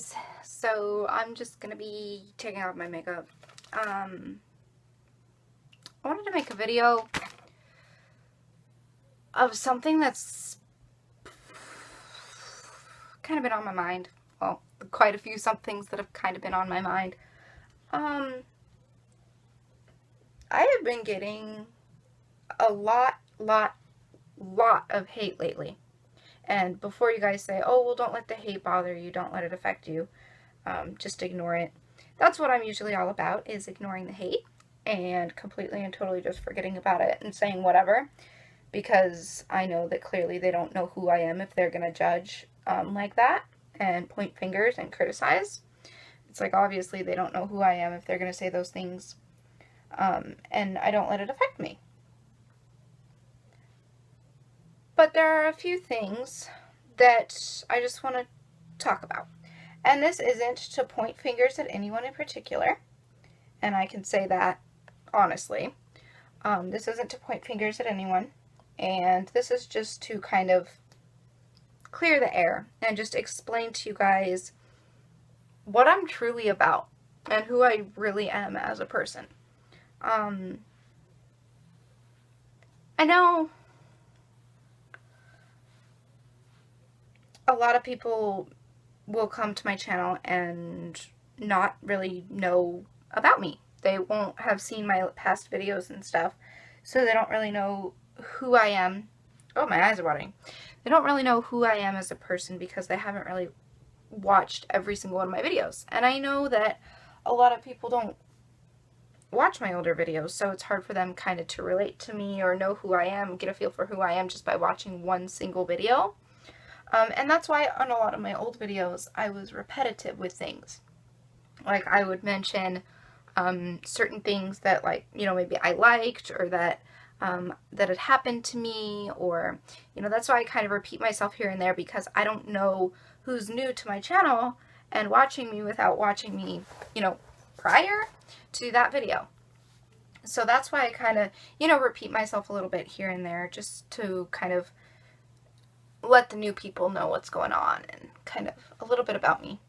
guys, so I'm just gonna be taking off my makeup. I wanted to make a video of something that's kind of been on my mind. Well, quite a few things that have kind of been on my mind. I have been getting a lot of hate lately. And before you guys say, oh, well, don't let the hate bother you, don't let it affect you, just ignore it. That's what I'm usually all about, is ignoring the hate and completely and totally just forgetting about it and saying whatever, because I know that clearly they don't know who I am if they're going to judge like that and point fingers and criticize. It's like, obviously they don't know who I am if they're going to say those things, and I don't let it affect me. But there are a few things that I just want to talk about. And this isn't to point fingers at anyone in particular, and I can say that honestly. This isn't to point fingers at anyone, and this is just to kind of clear the air and just explain to you guys what I'm truly about and who I really am as a person. I know a lot of people will come to my channel and not really know about me. They won't have seen my past videos and stuff, so they don't really know who I am. Oh, my eyes are watering. They don't really know who I am as a person because they haven't really watched every single one of my videos. And I know that a lot of people don't watch my older videos, so it's hard for them kind of to relate to me or know who I am, get a feel for who I am just by watching one single video. And that's why on a lot of my old videos, I was repetitive with things. Like, I would mention certain things that, like, you know, maybe I liked, or that had happened to me, or, you know, that's why I kind of repeat myself here and there, because I don't know who's new to my channel and watching me without watching me, you know, prior to that video. So that's why I kind of, you know, repeat myself a little bit here and there, just to kind of let the new people know what's going on and kind of a little bit about me.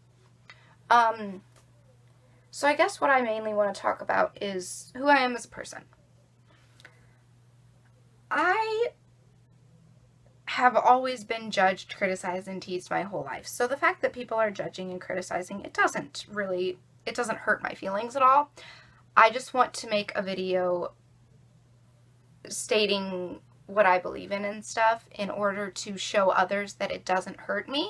So I guess what I mainly want to talk about is who I am as a person. I have always been judged, criticized, and teased my whole life. So the fact that people are judging and criticizing, it doesn't hurt my feelings at all. I just want to make a video stating what I believe in and stuff in order to show others that it doesn't hurt me.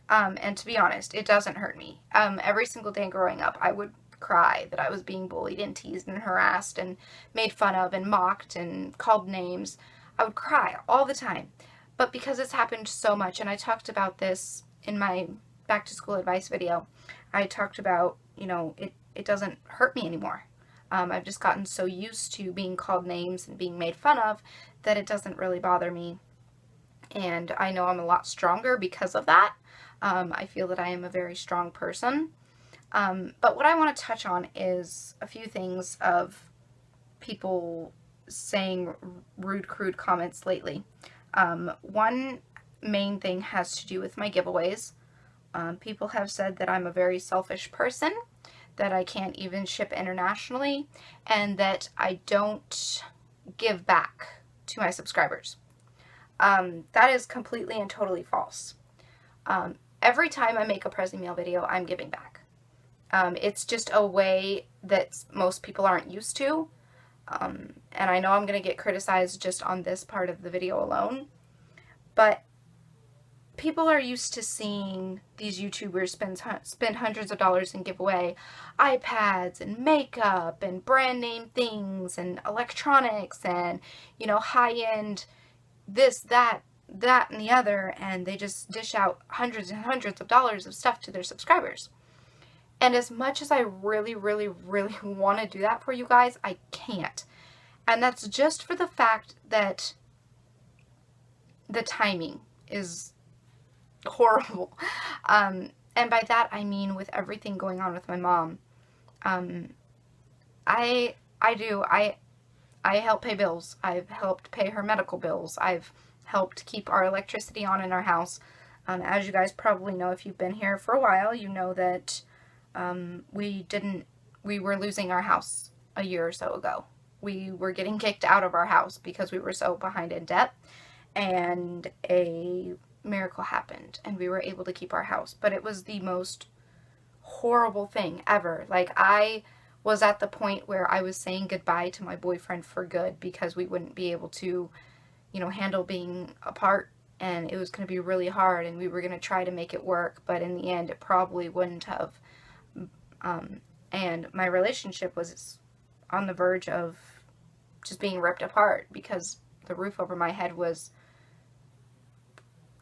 And to be honest, it doesn't hurt me. Every single day growing up, I would cry that I was being bullied and teased and harassed and made fun of and mocked and called names. I would cry all the time. But because it's happened so much, and I talked about this in my back to school advice video, I talked about, you know, it doesn't hurt me anymore. I've just gotten so used to being called names and being made fun of that it doesn't really bother me. And I know I'm a lot stronger because of that. I feel that I am a very strong person. But what I want to touch on is a few things of people saying rude, crude comments lately. One main thing has to do with my giveaways. People have said that I'm a very selfish person, that I can't even ship internationally, and that I don't give back to my subscribers. That is completely and totally false. Every time I make a Prezi Meal video, I'm giving back. It's just a way that most people aren't used to, and I know I'm going to get criticized just on this part of the video alone, but people are used to seeing these YouTubers spend hundreds of dollars and give away iPads and makeup and brand name things and electronics and, you know, high-end this, that, and the other, and they just dish out hundreds and hundreds of dollars of stuff to their subscribers. And as much as I really want to do that for you guys, I can't. And that's just for the fact that the timing is horrible. And by that I mean with everything going on with my mom. I help pay bills. I've helped pay her medical bills. I've helped keep our electricity on in our house. As you guys probably know, if you've been here for a while, you know that we were losing our house a year or so ago. We were getting kicked out of our house because we were so behind in debt, and a miracle happened and we were able to keep our house. But it was the most horrible thing ever. Like, I was at the point where I was saying goodbye to my boyfriend for good because we wouldn't be able to, you know, handle being apart, and it was going to be really hard, and we were going to try to make it work, but in the end it probably wouldn't have. And my relationship was on the verge of just being ripped apart because the roof over my head was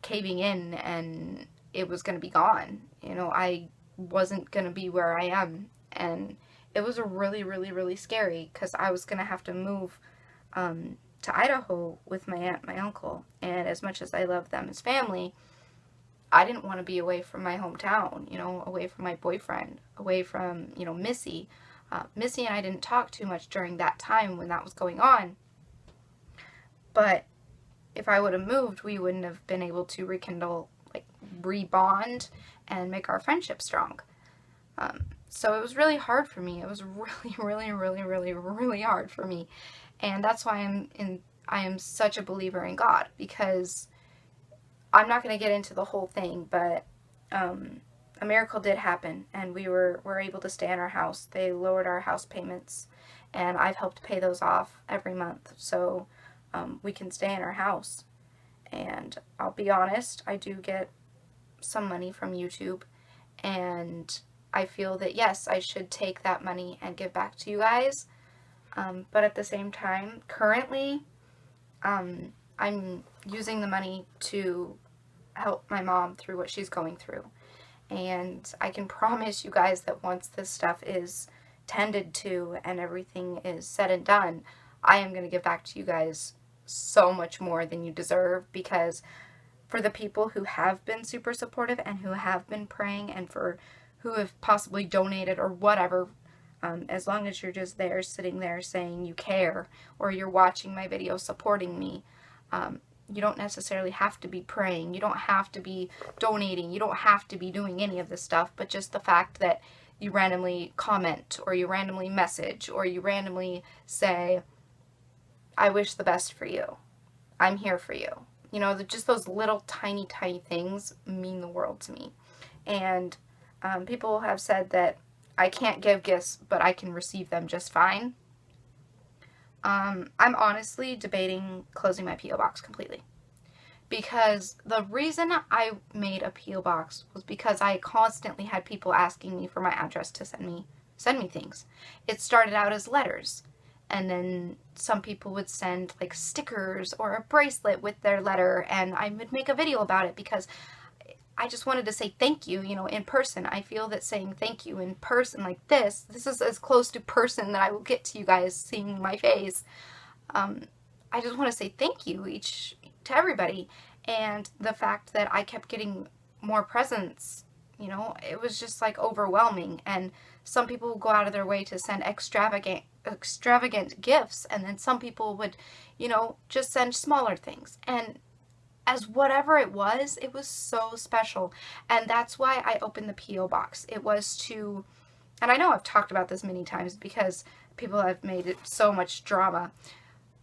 caving in and it was going to be gone. You know, I wasn't going to be where I am, and it was really, really, really scary because I was going to have to move to Idaho with my aunt and my uncle, and as much as I love them as family, I didn't want to be away from my hometown, you know, away from my boyfriend, away from, you know, Missy. Missy and I didn't talk too much during that time when that was going on, but if I would have moved, we wouldn't have been able to rekindle, like, rebond and make our friendship strong. So it was really hard for me. It was really, really, really, really, really hard for me. And that's why I am such a believer in God, because I'm not going to get into the whole thing, but a miracle did happen, and we were able to stay in our house. They lowered our house payments, and I've helped pay those off every month, so we can stay in our house. And I'll be honest, I do get some money from YouTube, and I feel that, yes, I should take that money and give back to you guys, but at the same time, currently, I'm using the money to help my mom through what she's going through. And I can promise you guys that once this stuff is tended to and everything is said and done, I am going to give back to you guys so much more than you deserve, because for the people who have been super supportive and who have been praying, and for who have possibly donated or whatever, as long as you're just there, sitting there saying you care, or you're watching my video supporting me, you don't necessarily have to be praying, you don't have to be donating, you don't have to be doing any of this stuff, but just the fact that you randomly comment, or you randomly message, or you randomly say, I wish the best for you, I'm here for you. You know, just those little tiny, tiny things mean the world to me. And people have said that I can't give gifts, but I can receive them just fine. I'm honestly debating closing my P.O. box completely. Because the reason I made a P.O. box was because I constantly had people asking me for my address to send me things. It started out as letters, and then some people would send, like, stickers or a bracelet with their letter, and I would make a video about it because I just wanted to say thank you, you know, in person. I feel that saying thank you in person like this is as close to person that I will get to you guys seeing my face. I just want to say thank you to everybody. And the fact that I kept getting more presents, you know, it was just like overwhelming. And some people would go out of their way to send extravagant gifts, and then some people would, you know, just send smaller things. And as whatever it was so special. And that's why I opened the P.O. box. It was to, and I know I've talked about this many times because people have made it so much drama,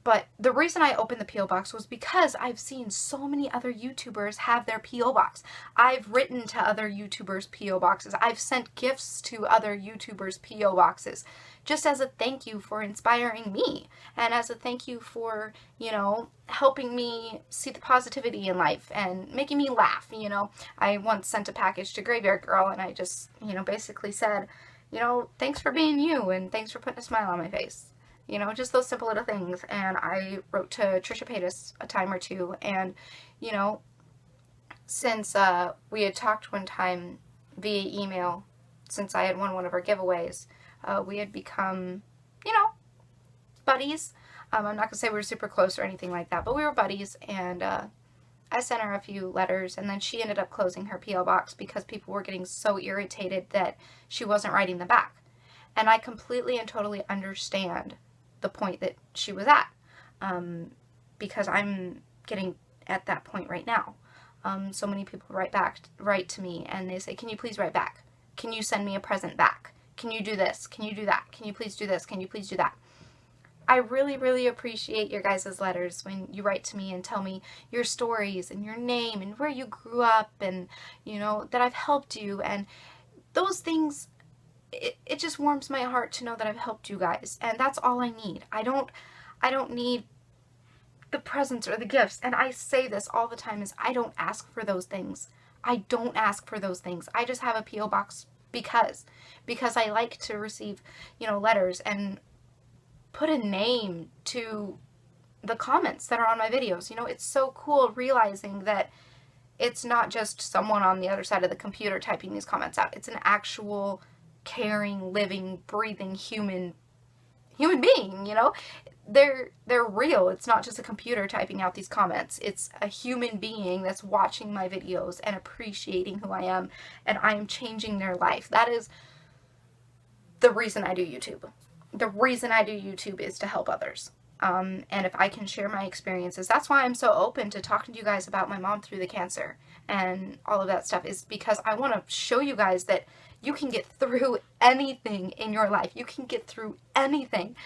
but the reason I opened the P.O. box was because I've seen so many other YouTubers have their P.O. box. I've written to other YouTubers' P.O. boxes. I've sent gifts to other YouTubers' P.O. boxes, just as a thank you for inspiring me, and as a thank you for, you know, helping me see the positivity in life and making me laugh, you know. I once sent a package to Graveyard Girl, and I just, you know, basically said, you know, thanks for being you, and thanks for putting a smile on my face. You know, just those simple little things. And I wrote to Trisha Paytas a time or two, and, you know, since we had talked one time via email, since I had won one of her giveaways, we had become, you know, buddies. I'm not going to say we were super close or anything like that, but we were buddies, and I sent her a few letters, and then she ended up closing her P.O. box because people were getting so irritated that she wasn't writing them back. And I completely and totally understand the point that she was at, because I'm getting at that point right now. So many people write to me, and they say, can you please write back? Can you send me a present back? Can you do this? Can you do that? Can you please do this? Can you please do that? I really, really appreciate your guys' letters when you write to me and tell me your stories and your name and where you grew up, and, you know, that I've helped you, and those things, it just warms my heart to know that I've helped you guys, and that's all I need. I don't need the presents or the gifts, and I say this all the time, is I don't ask for those things. I don't ask for those things. I just have a P.O. box because I like to receive, you know, letters and put a name to the comments that are on my videos. You know, it's so cool realizing that it's not just someone on the other side of the computer typing these comments out. It's an actual caring, living, breathing human being, you know? They're real. It's not just a computer typing out these comments. It's a human being that's watching my videos and appreciating who I am, and I am changing their life. That is the reason I do YouTube. The reason I do YouTube is to help others. And if I can share my experiences, that's why I'm so open to talking to you guys about my mom through the cancer and all of that stuff, is because I want to show you guys that you can get through anything in your life. You can get through anything.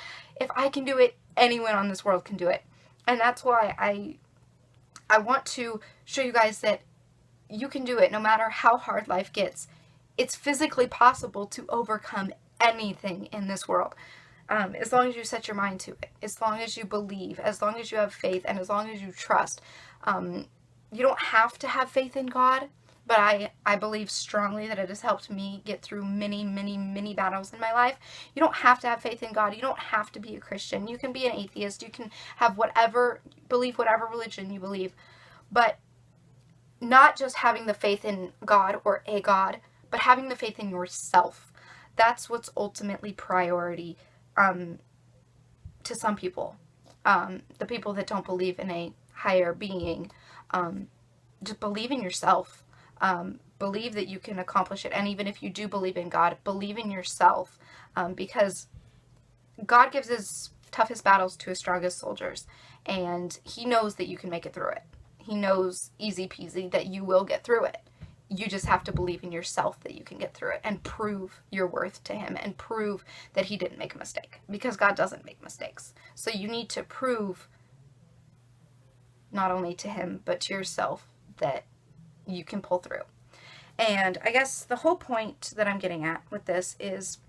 If I can do it, anyone on this world can do it. And that's why I want to show you guys that you can do it no matter how hard life gets. It's physically possible to overcome anything in this world. As long as you set your mind to it, as long as you believe, as long as you have faith, and as long as you trust. You don't have to have faith in God, but I believe strongly that it has helped me get through many, many, many battles in my life. You don't have to have faith in God. You don't have to be a Christian. You can be an atheist. You can have whatever religion you believe. But not just having the faith in God or a God, but having the faith in yourself. That's what's ultimately priority to some people. The people that don't believe in a higher being. Just believe in yourself. Believe that you can accomplish it. And even if you do believe in God, believe in yourself. Because God gives his toughest battles to his strongest soldiers. And he knows that you can make it through it. He knows easy peasy that you will get through it. You just have to believe in yourself that you can get through it and prove your worth to him and prove that he didn't make a mistake, because God doesn't make mistakes. So you need to prove not only to him but to yourself that you can pull through. And I guess the whole point that I'm getting at with this is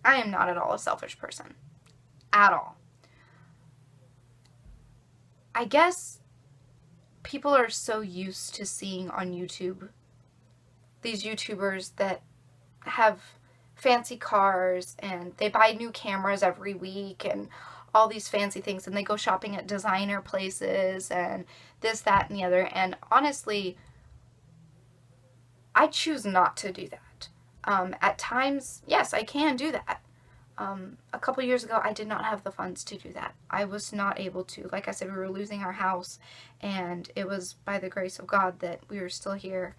I am not at all a selfish person. At all. I guess people are so used to seeing on YouTube these YouTubers that have fancy cars and they buy new cameras every week and all these fancy things, and they go shopping at designer places and this, that, and the other. And honestly, I choose not to do that. At times, yes, I can do that. A couple years ago, I did not have the funds to do that. I was not able to. Like I said, we were losing our house, and it was by the grace of God that we were still here.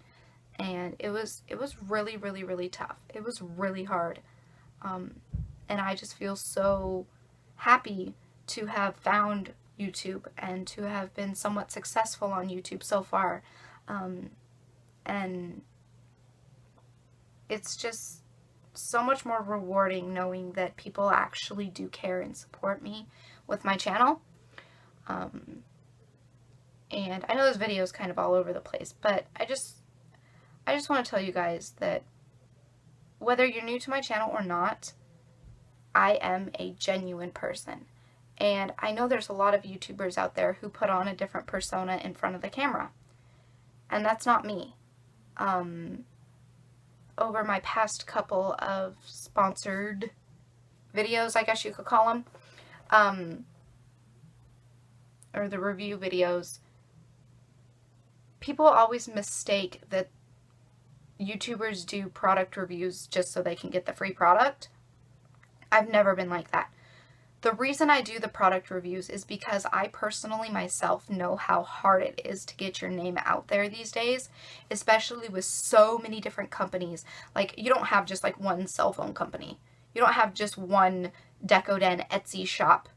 And it was really, really, really tough. It was really hard. And I just feel so happy to have found YouTube and to have been somewhat successful on YouTube so far. And it's just so much more rewarding knowing that people actually do care and support me with my channel. And I know this video is kind of all over the place, but I just want to tell you guys that whether you're new to my channel or not, I am a genuine person. And I know there's a lot of YouTubers out there who put on a different persona in front of the camera. And that's not me. Over my past couple of sponsored videos, I guess you could call them, or the review videos, people always mistake that YouTubers do product reviews just so they can get the free product. I've never been like that. The reason I do the product reviews is because I personally myself know how hard it is to get your name out there these days, especially with so many different companies. Like, you don't have just like one cell phone company. You don't have just one Decoden Etsy shop.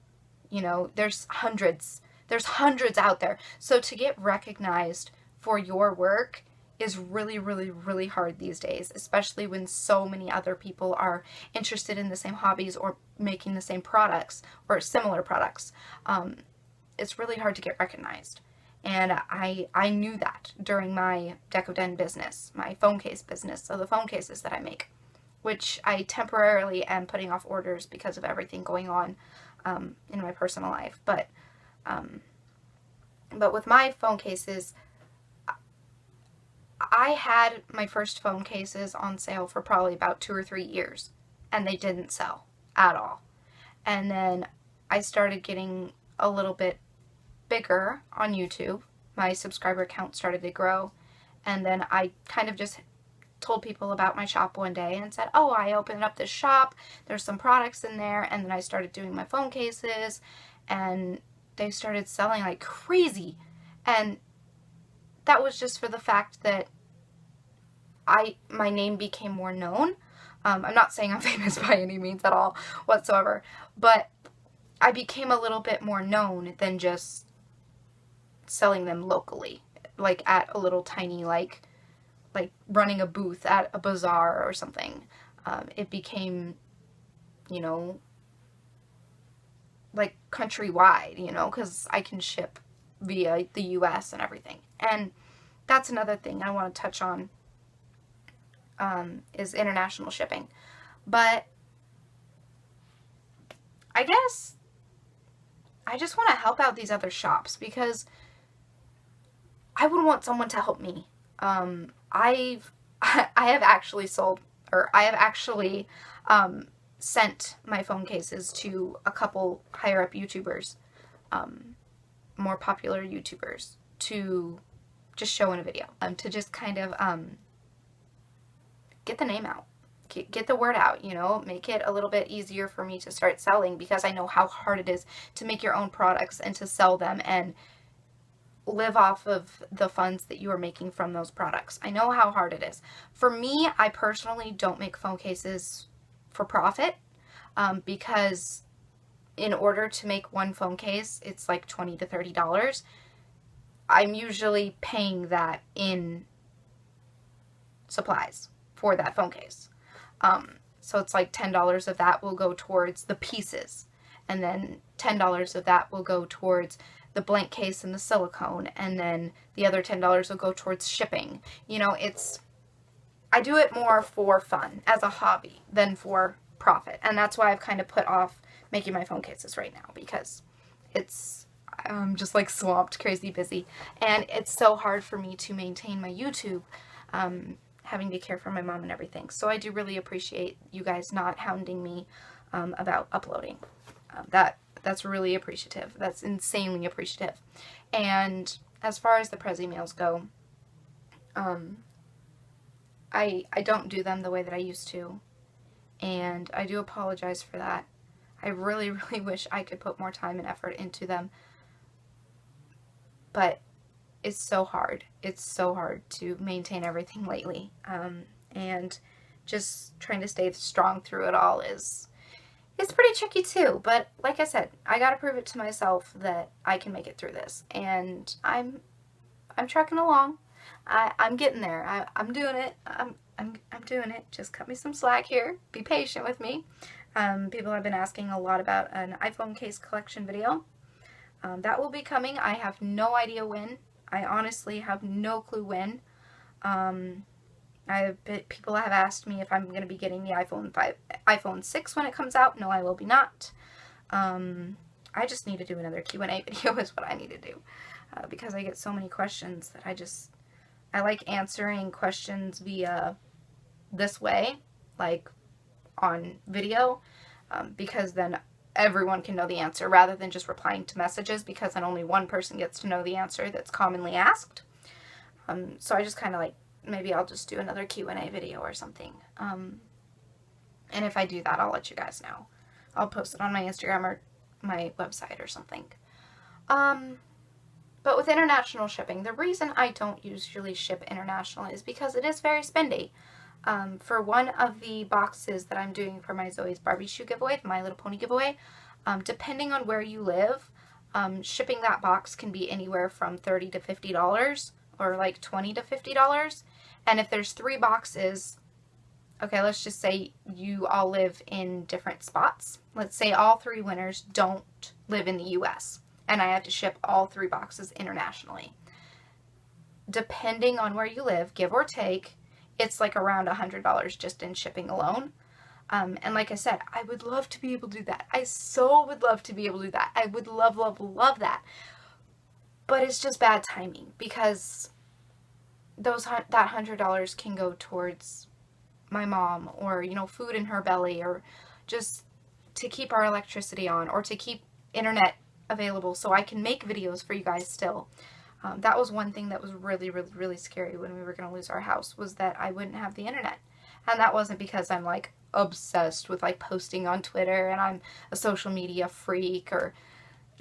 You know, there's hundreds. There's hundreds out there. So to get recognized for your work is really, really, really hard these days, especially when so many other people are interested in the same hobbies or making the same products or similar products. It's really hard to get recognized. And I knew that during my Decoden business, my phone case business, so the phone cases that I make, which I temporarily am putting off orders because of everything going on in my personal life. But with my phone cases, I had my first phone cases on sale for probably about 2 or 3 years, and they didn't sell at all. And then I started getting a little bit bigger on YouTube. My subscriber count started to grow, and then I kind of just told people about my shop one day and said, oh, I opened up this shop, there's some products in there, and then I started doing my phone cases, and they started selling like crazy. And that was just for the fact that my name became more known. I'm not saying I'm famous by any means at all whatsoever, but I became a little bit more known than just selling them locally, like at a little tiny, like running a booth at a bazaar or something. It became, you know, like countrywide, you know, because I can ship via the US and everything. And that's another thing I want to touch on, is international shipping. But I guess I just want to help out these other shops because I would want someone to help me. I have actually sold, or I have actually sent my phone cases to a couple higher up YouTubers, more popular YouTubers, to just show in a video, to just kind of get the name out, get the word out, you know, make it a little bit easier for me to start selling, because I know how hard it is to make your own products and to sell them and live off of the funds that you are making from those products. I know how hard it is. For me, I personally don't make phone cases for profit, because in order to make one phone case, it's like $20 to $30. I'm usually paying that in supplies for that phone case. So it's like $10 of that will go towards the pieces, and then $10 of that will go towards the blank case and the silicone, and then the other $10 will go towards shipping. You know, I do it more for fun, as a hobby, than for profit. And that's why I've kind of put off making my phone cases right now, because I'm just like swamped, crazy busy, and it's so hard for me to maintain my YouTube, having to care for my mom and everything. So I do really appreciate you guys not hounding me about uploading. That's really appreciative. That's insanely appreciative. And as far as the Prezi mails go, I don't do them the way that I used to, and I do apologize for that. I really, really wish I could put more time and effort into them, but it's so hard. It's so hard to maintain everything lately, and just trying to stay strong through it all is pretty tricky too. But like I said, I gotta prove it to myself that I can make it through this, and I'm trucking along. I'm getting there. I'm doing it. I'm doing it. Just cut me some slack here. Be patient with me. People have been asking a lot about an iPhone case collection video. That will be coming. I have no idea when. I honestly have no clue when. People have asked me if I'm going to be getting the iPhone 6 when it comes out. No, I will be not. I just need to do another Q&A video is what I need to do. Because I get so many questions that I like answering questions via this way, like on video, because then everyone can know the answer rather than just replying to messages, because then only one person gets to know the answer that's commonly asked. So I just kind of like, maybe I'll just do another Q&A video or something. And if I do that, I'll let you guys know. I'll post it on my Instagram or my website or something. But with international shipping, the reason I don't usually ship international is because it is very spendy. For one of the boxes that I'm doing for my Zoe's Barbie shoe giveaway, the My Little Pony giveaway, depending on where you live, Shipping that box can be anywhere from $30 to $50 or like $20 to $50. And if there's 3 boxes, okay, let's just say you all live in different spots. Let's say all 3 winners don't live in the US and I have to ship all 3 boxes internationally. Depending on where you live, give or take, it's like around $100 just in shipping alone. And like I said, I would love to be able to do that. I so would love to be able to do that. I would love, love, love that. But it's just bad timing because that $100 can go towards my mom or, you know, food in her belly or just to keep our electricity on or to keep internet available so I can make videos for you guys still. That was one thing that was really, really, really scary when we were going to lose our house, was that I wouldn't have the internet. And that wasn't because I'm like obsessed with like posting on Twitter and I'm a social media freak or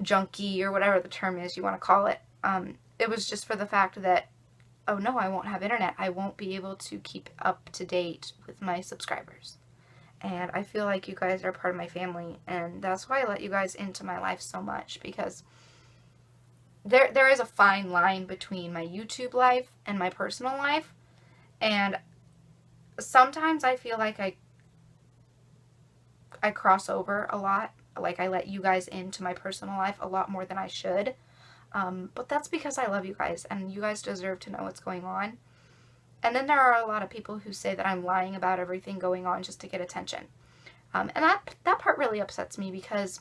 junkie or whatever the term is you want to call it. It was just for the fact that, oh no, I won't have internet. I won't be able to keep up to date with my subscribers. And I feel like you guys are part of my family, and that's why I let you guys into my life so much, because there is a fine line between my YouTube life and my personal life, and sometimes I feel like I cross over a lot, like I let you guys into my personal life a lot more than I should, but that's because I love you guys, and you guys deserve to know what's going on. And then there are a lot of people who say that I'm lying about everything going on just to get attention, and that part really upsets me, because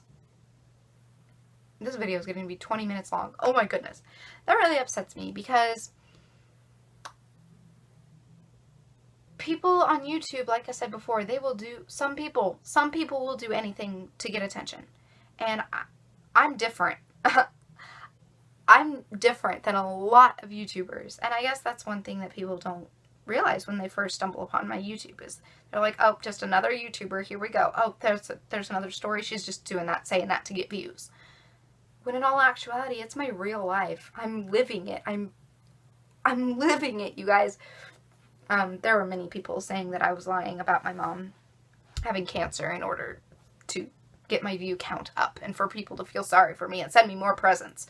this video is going to be 20 minutes long. Oh my goodness. That really upsets me, because people on YouTube, like I said before, they will do, some people will do anything to get attention. And I'm different. I'm different than a lot of YouTubers. And I guess that's one thing that people don't realize when they first stumble upon my YouTube, is they're like, oh, just another YouTuber, here we go. Oh, there's another story, she's just doing that, saying that to get views. When in all actuality, it's my real life. I'm living it. I'm living it, you guys. There were many people saying that I was lying about my mom having cancer in order to get my view count up and for people to feel sorry for me and send me more presents.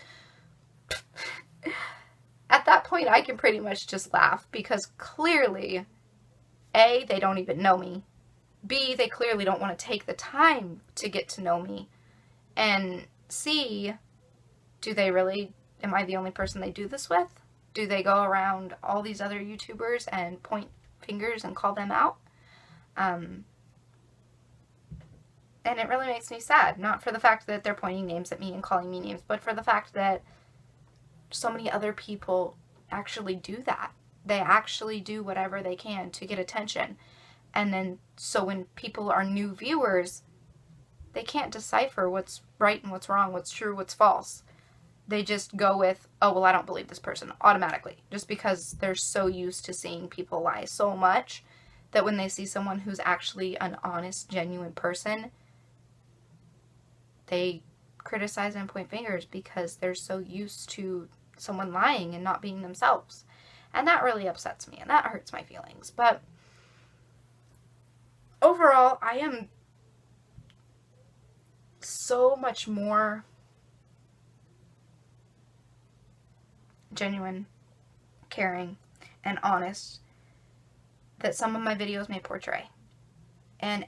At that point, I can pretty much just laugh, because clearly, A, they don't even know me. B, they clearly don't want to take the time to get to know me. And C, do they really, am I the only person they do this with? Do they go around all these other YouTubers and point fingers and call them out? And it really makes me sad. Not for the fact that they're pointing names at me and calling me names, but for the fact that so many other people actually do that. They actually do whatever they can to get attention. And then, so when people are new viewers, they can't decipher what's right and what's wrong, what's true, what's false. They just go with, oh, well, I don't believe this person, automatically. Just because they're so used to seeing people lie so much that when they see someone who's actually an honest, genuine person, they criticize and point fingers because they're so used to someone lying and not being themselves. And that really upsets me, and that hurts my feelings. But overall, I am so much more genuine, caring, and honest that some of my videos may portray. And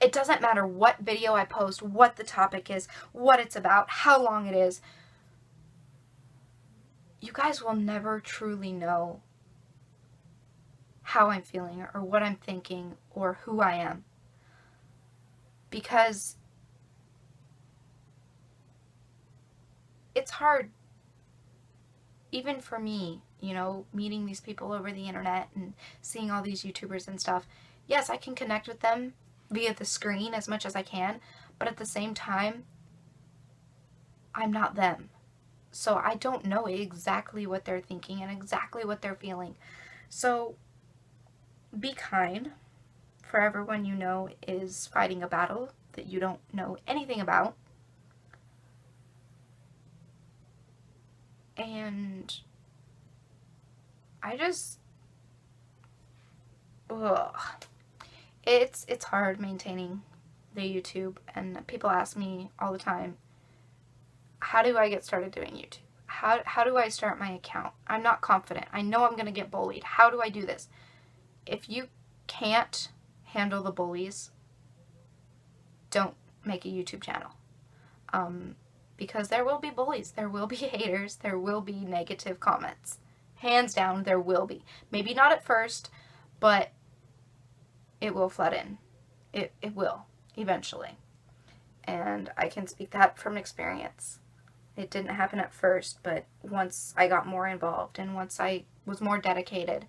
it doesn't matter what video I post, what the topic is, what it's about, how long it is. You guys will never truly know how I'm feeling or what I'm thinking or who I am. Because it's hard, even for me, you know, meeting these people over the internet and seeing all these YouTubers and stuff. Yes, I can connect with them via the screen as much as I can, but at the same time, I'm not them. So I don't know exactly what they're thinking and exactly what they're feeling. So be kind. For everyone you know is fighting a battle that you don't know anything about. And I just, ugh. It's hard maintaining the YouTube, and people ask me all the time, how do I get started doing YouTube? How do I start my account? I'm not confident. I know I'm going to get bullied. How do I do this? If you can't handle the bullies, don't make a YouTube channel. Because there will be bullies. There will be haters. There will be negative comments. Hands down, there will be. Maybe not at first, but it will flood in. It will, eventually. And I can speak that from experience. It didn't happen at first, but once I got more involved and once I was more dedicated,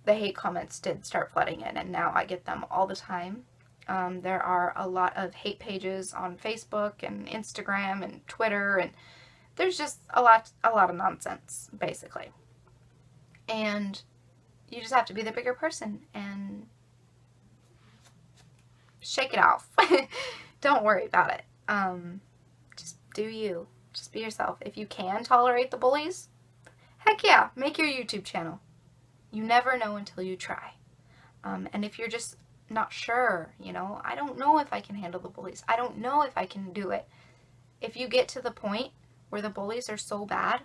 the hate comments did start flooding in, and now I get them all the time. There are a lot of hate pages on Facebook and Instagram and Twitter, and there's just a lot of nonsense, basically. And you just have to be the bigger person and shake it off. Don't worry about it. Just do you. Just be yourself. If you can tolerate the bullies, heck yeah, make your YouTube channel. You never know until you try. And if you're just not sure, you know, I don't know if I can handle the bullies. I don't know if I can do it. If you get to the point where the bullies are so bad,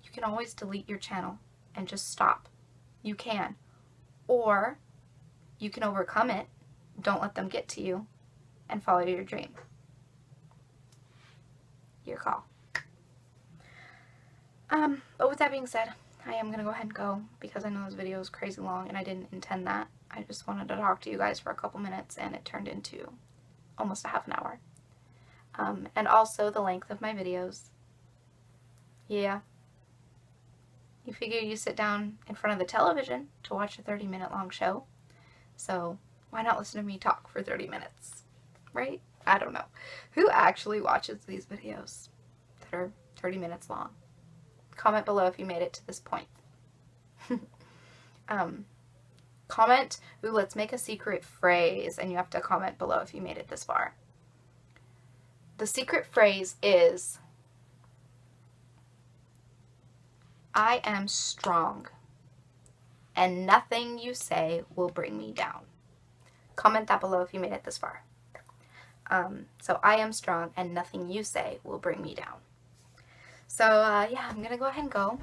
you can always delete your channel and just stop. You can. Or you can overcome it. Don't let them get to you and follow your dream. Your call. But with that being said, I am going to go ahead and go because I know this video is crazy long and I didn't intend that. I just wanted to talk to you guys for a couple minutes and it turned into almost a half an hour. And also the length of my videos. Yeah. You figure you sit down in front of the television to watch a 30-minute long show. So why not listen to me talk for 30 minutes? Right? I don't know. Who actually watches these videos that are 30 minutes long? Comment below if you made it to this point. Comment, ooh, let's make a secret phrase, and you have to comment below if you made it this far. The secret phrase is, I am strong, and nothing you say will bring me down. Comment that below if you made it this far. So I am strong, and nothing you say will bring me down. So, yeah, I'm gonna go ahead and go.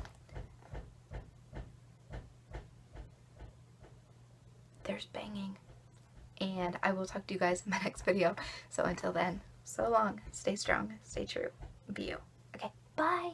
There's banging. And I will talk to you guys in my next video. So until then, so long, stay strong, stay true, be you. Okay, bye!